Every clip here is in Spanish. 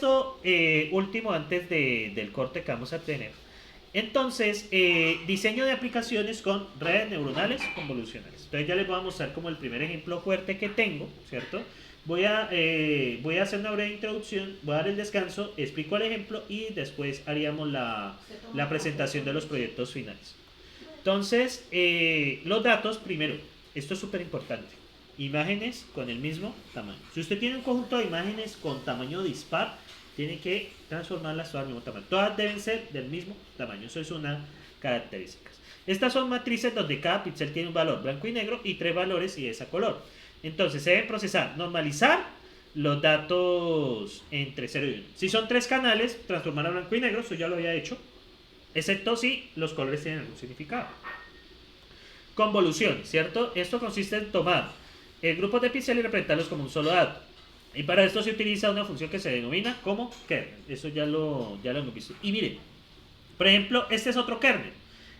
esto último antes del corte que vamos a tener. Entonces, diseño de aplicaciones con redes neuronales convolucionales. Entonces ya les voy a mostrar como el primer ejemplo fuerte que tengo, ¿cierto? Voy a hacer una breve introducción, voy a dar el descanso, explico el ejemplo y después haríamos la presentación de los proyectos finales. Entonces, los datos, primero, esto es súper importante. Imágenes con el mismo tamaño. Si usted tiene un conjunto de imágenes con tamaño dispar, tiene que transformarlas todas al mismo tamaño. Todas deben ser del mismo tamaño. Eso es una característica. Estas son matrices donde cada píxel tiene un valor blanco y negro y tres valores y es a color. Entonces se deben procesar, normalizar los datos entre 0 y 1. Si son tres canales, transformar a blanco y negro, eso ya lo había hecho, excepto si los colores tienen algún significado. Convolución, ¿cierto? Esto consiste en tomar el grupo de píxeles y representarlos como un solo dato. Y para esto se utiliza una función que se denomina como kernel. Eso ya lo hemos visto. Y miren, por ejemplo, este es otro kernel.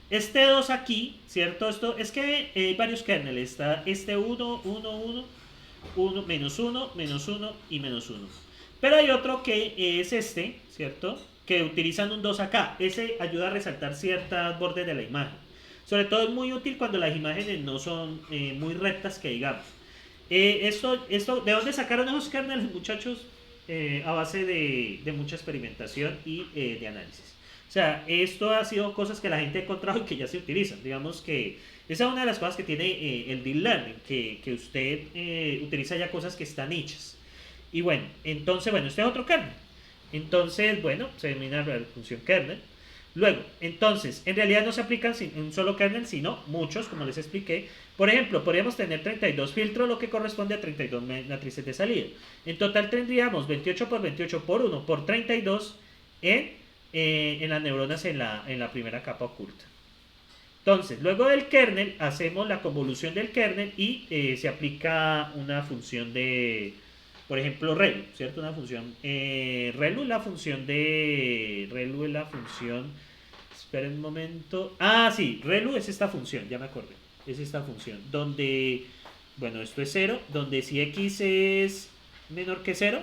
Este 2 aquí, ¿cierto? Esto es que hay varios kernels. Está este 1, 1, 1, 1, menos 1, menos 1 y menos 1. Pero hay otro que es este, ¿cierto? Que utilizan un 2 acá. Ese ayuda a resaltar ciertos bordes de la imagen. Sobre todo es muy útil cuando las imágenes no son muy rectas, que digamos. ¿De dónde sacaron esos kernels, muchachos? A base de mucha experimentación y de análisis. O sea, esto ha sido cosas que la gente ha encontrado y que ya se utilizan. Digamos que esa es una de las cosas que tiene el Deep Learning, que usted utiliza ya cosas que están hechas. Y bueno, entonces, bueno, este es otro kernel. Entonces, bueno, se denomina la función kernel. Luego, entonces, en realidad no se aplican un solo kernel, sino muchos, como les expliqué. Por ejemplo, podríamos tener 32 filtros, lo que corresponde a 32 matrices de salida. En total tendríamos 28 por 28 por 1 por 32 en las neuronas en la primera capa oculta. Entonces, luego del kernel, hacemos la convolución del kernel y se aplica una función de, por ejemplo, ReLU, ¿cierto? Una función. ReLU es la función de. ReLU es la función. Esperen un momento. Ah, sí, ReLU es esta función, ya me acordé. Es esta función. Donde. Bueno, esto es 0. Donde si x es menor que 0,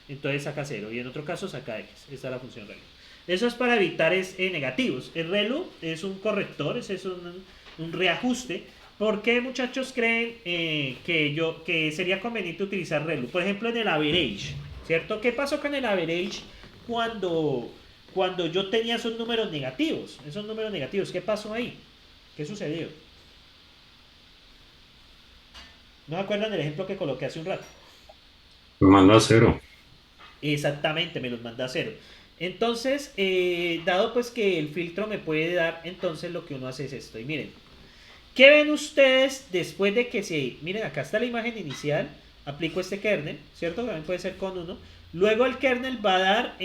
entonces saca 0. Y en otro caso saca x. Esta es la función ReLU. Eso es para evitar negativos. El ReLU es un corrector, es un reajuste. ¿Por qué muchachos creen que sería conveniente utilizar ReLU? Por ejemplo, en el average, ¿cierto? ¿Qué pasó con el average cuando yo tenía esos números negativos? Esos números negativos, ¿qué pasó ahí? ¿Qué sucedió? ¿No se acuerdan del ejemplo que coloqué hace un rato? Lo manda a cero. Exactamente, me los manda a cero. Entonces, dado pues que el filtro me puede dar, entonces lo que uno hace es esto. Y miren, ¿qué ven ustedes después de que se... Miren, acá está la imagen inicial, aplico este kernel, ¿cierto? También puede ser con uno. Luego el kernel va a dar,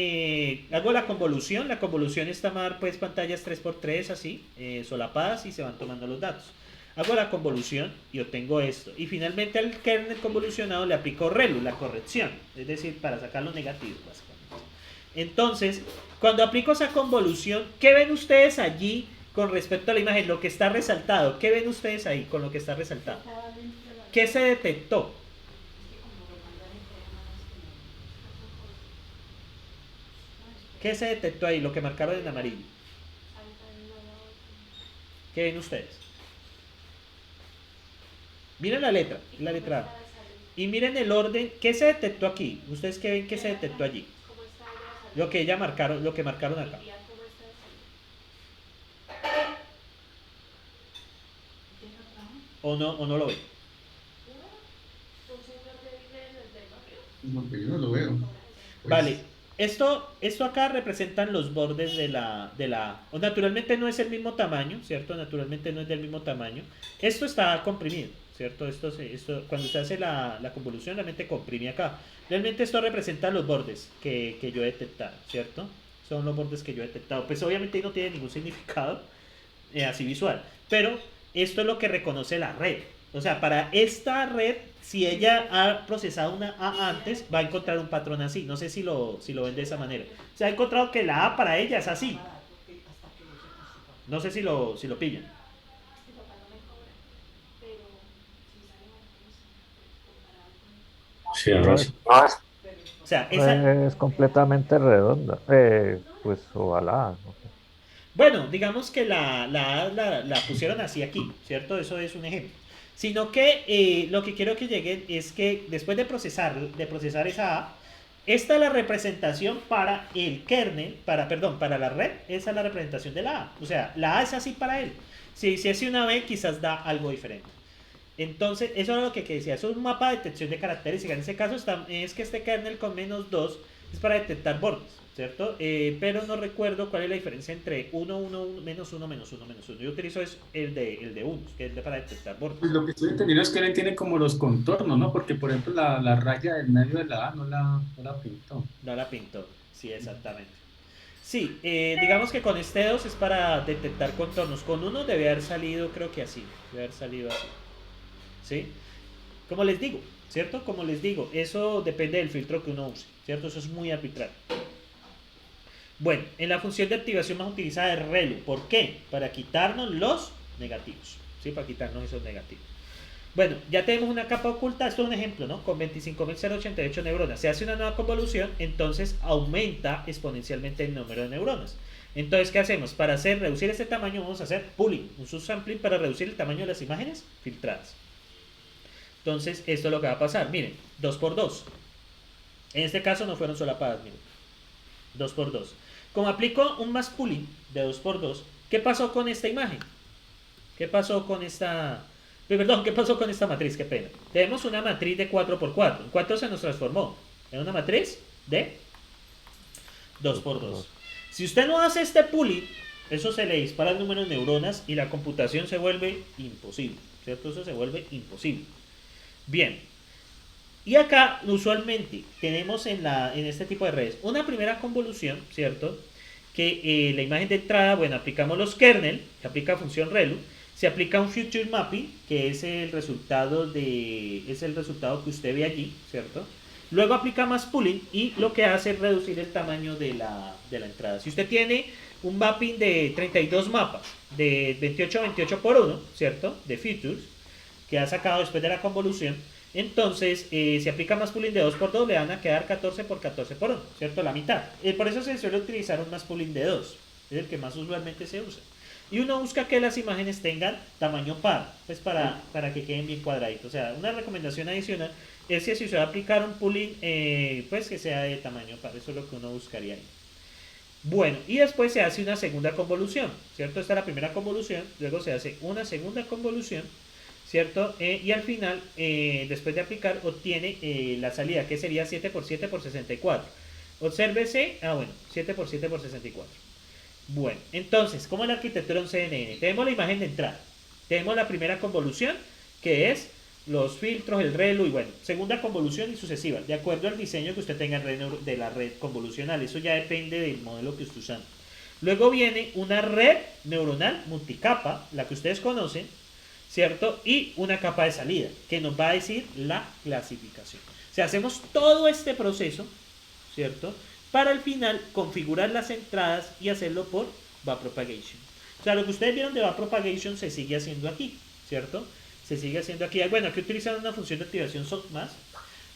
hago la convolución está a dar pues pantallas 3x3 así, solapadas y se van tomando los datos. Hago la convolución y obtengo esto. Y finalmente al kernel convolucionado le aplico ReLU, la corrección, es decir, para sacar los negativos básicamente. Entonces, cuando aplico esa convolución, ¿qué ven ustedes allí con respecto a la imagen? Lo que está resaltado. ¿Qué ven ustedes ahí con lo que está resaltado? ¿Qué se detectó? ¿Qué se detectó ahí? Lo que marcaron en amarillo. ¿Qué ven ustedes? Miren la letra A. Y miren el orden. ¿Qué se detectó aquí? ¿Ustedes qué ven que se detectó allí? Lo que marcaron acá. O no lo ven? No, pues yo no lo veo. Vale, Pues, esto acá representan los bordes de la A. O naturalmente no es el mismo tamaño, ¿cierto? Naturalmente no es del mismo tamaño. Esto está comprimido, ¿cierto? Cuando se hace la convolución, realmente comprime acá. Realmente esto representa los bordes que yo he detectado, ¿cierto? Son los bordes que yo he detectado. Pues obviamente no tiene ningún significado así visual. Pero esto es lo que reconoce la red. O sea, para esta red, si ella ha procesado una A antes, va a encontrar un patrón así. No sé si lo ven de esa manera. Se ha encontrado que la A para ella es así. No sé si lo pillan. sí, ahora No, sí. es- sea, esa, Es completamente redonda. Pues ovalada, no sé. bueno, digamos que la pusieron así aquí, ¿cierto? Eso es un ejemplo. Sino que lo que quiero que lleguen es que después de procesar esa A, esta es la representación para el kernel, perdón, para la red, esa es la representación de la A. O sea, la A es así para él. Si hace una B, quizás da algo diferente. Entonces, eso es lo que decía, eso es un mapa de detección de características. En ese caso es que este kernel con -2 es para detectar bordes, ¿cierto? Pero no recuerdo cuál es la diferencia entre 1, 1, 1, -1, -1, -1. Yo utilizo es el de 1, que es para detectar bordes. Pues lo que estoy entendiendo es que él tiene como los contornos, ¿no? Porque, por ejemplo, la raya del medio de la A no la pintó. No la pintó, sí, exactamente. Sí, digamos que con este 2 es para detectar contornos. Con uno debe haber salido, creo que así. Debe haber salido así. ¿Sí? Como les digo, ¿cierto? Como les digo, eso depende del filtro que uno use, ¿cierto? Eso es muy arbitrario. Bueno, en la función de activación más utilizada es relu. ¿Por qué? Para quitarnos los negativos, ¿sí? Para quitarnos esos negativos. Bueno, ya tenemos una capa oculta, esto es un ejemplo, ¿no? Con 25.088 neuronas. Se hace una nueva convolución, entonces aumenta exponencialmente el número de neuronas. Entonces, ¿qué hacemos? Para reducir este tamaño vamos a hacer pooling, un subsampling para reducir el tamaño de las imágenes filtradas. Entonces, esto es lo que va a pasar. Miren, 2 por 2. En este caso no fueron solapadas, miren. 2 por 2. Como aplico un más pooling de 2 por 2, ¿qué pasó con esta imagen? ¿Qué pasó con esta... Perdón, ¿qué pasó con esta matriz? Qué pena. Tenemos una matriz de 4 por 4. ¿En cuánto se nos transformó? En una matriz de 2 Dos por por 2. dos. Si usted no hace este pooling, eso se le dispara el número de neuronas y la computación se vuelve imposible. ¿Cierto? Eso se vuelve imposible. Bien, y acá usualmente tenemos en este tipo de redes una primera convolución, ¿cierto? Que la imagen de entrada, bueno, aplicamos los kernel, que aplica función relu, se aplica un future mapping, que es el resultado que usted ve allí, ¿cierto? Luego aplica más pooling y lo que hace es reducir el tamaño de la entrada. Si usted tiene un mapping de 32 mapas, de 28 a 28 por 1, ¿cierto? De features, que ha sacado después de la convolución, entonces si aplica más pooling de 2 por 2 le van a quedar 14 por 14 por 1, ¿cierto? La mitad. Por eso se suele utilizar un más pooling de 2, es el que más usualmente se usa. Y uno busca que las imágenes tengan tamaño par, pues para que queden bien cuadraditos. O sea, una recomendación adicional es que si se va a aplicar un pooling, pues que sea de tamaño par, eso es lo que uno buscaría ahí. Bueno, y después se hace una segunda convolución, ¿cierto? Esta es la primera convolución, luego se hace una segunda convolución, ¿cierto? Y al final, después de aplicar, obtiene la salida, que sería 7 por 7 por 64. Obsérvese, bueno, 7 por 7 por 64. Bueno, entonces, ¿cómo es la arquitectura de un CNN? Tenemos la imagen de entrada, tenemos la primera convolución, que es los filtros, el relu y bueno, segunda convolución y sucesiva, de acuerdo al diseño que usted tenga de la red convolucional, eso ya depende del modelo que esté usando. Luego viene una red neuronal multicapa, la que ustedes conocen, ¿cierto? Y una capa de salida, que nos va a decir la clasificación. O sea, hacemos todo este proceso, ¿cierto? Para al final configurar las entradas y hacerlo por backpropagation. O sea, lo que ustedes vieron de backpropagation se sigue haciendo aquí, ¿cierto? Se sigue haciendo aquí. Bueno, aquí utilizan una función de activación SOC más,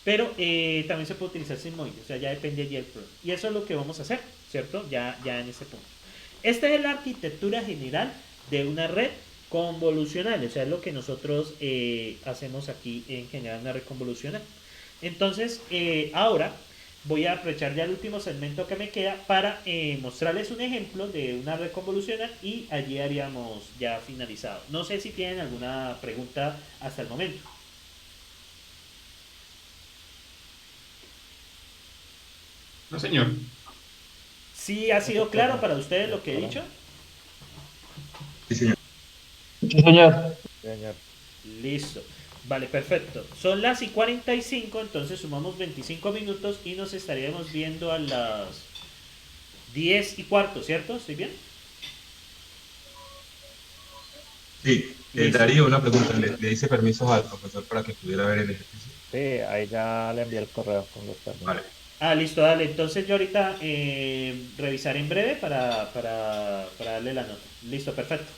pero también se puede utilizar sin móvil, o sea, ya depende allí del programa. Y eso es lo que vamos a hacer, ¿cierto? Ya en este punto. Esta es la arquitectura general de una red convolucional, o sea, es lo que nosotros hacemos aquí en general una red convolucional. Entonces, ahora voy a aprovechar ya el último segmento que me queda para mostrarles un ejemplo de una red convolucional y allí haríamos ya finalizado. No sé si tienen alguna pregunta hasta el momento. No, señor. ¿Sí ha sido claro para ustedes lo que he dicho? Sí, señor. Sí, señor. Señor. Listo. Vale, perfecto. Son las y 45, entonces sumamos 25 minutos y nos estaríamos viendo a las 10 y cuarto, ¿cierto? ¿Estoy bien? Sí, Listo. Darío, una pregunta. ¿Le hice permisos al profesor para que pudiera ver el ejercicio? Sí, ahí ya le envié el correo con los términos. Vale. Listo, dale. Entonces yo ahorita revisaré en breve para darle la nota. Listo, perfecto.